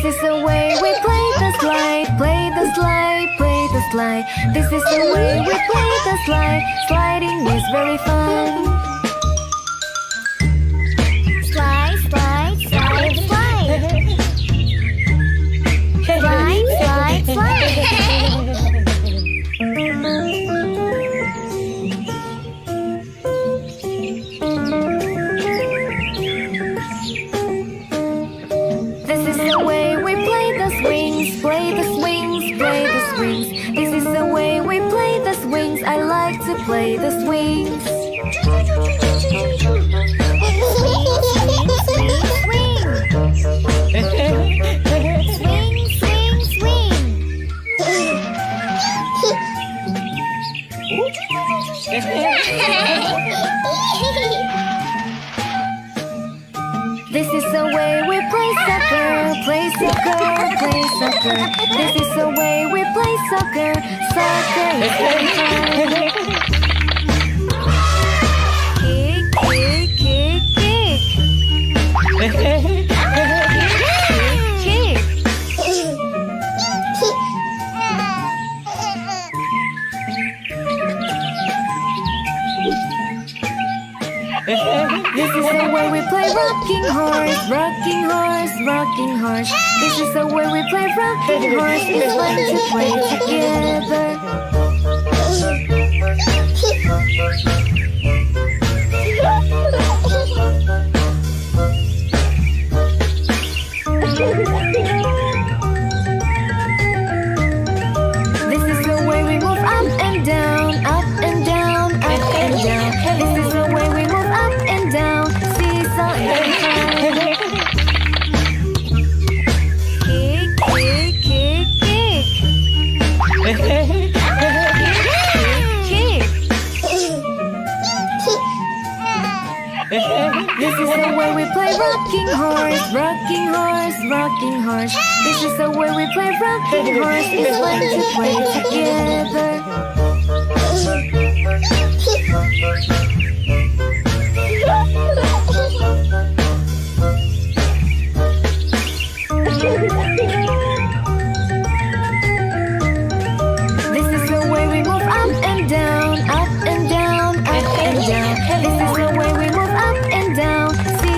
This is the way we play the slide, play the slide, play the slide. This is the way we play the slide. Sliding is very fun. Slide, slide, slide, slide. Slide, slide, slide. This is the way we play the swings, play the swings, play the swings. This is the way we play the swings. I like to play the swings. This is the way we play soccer, play soccer, play soccer. This is the way we play soccer. Soccer is very fun. Kick, kick, kick, kick. Kick, kick. This is the way we play rocking horse, rocking horse, rocking horse. This is the way we play rocking horse. It's fun to play together. This is the way we move up and down, up and down, up and down. This is the way we move up and down. Seesaw and fun. Kick, kick, kick, kick. Kick, kick. This is the way we play rocking horse, rocking horse, rocking horse. This is the way we play rocking horse. It's fun to play together.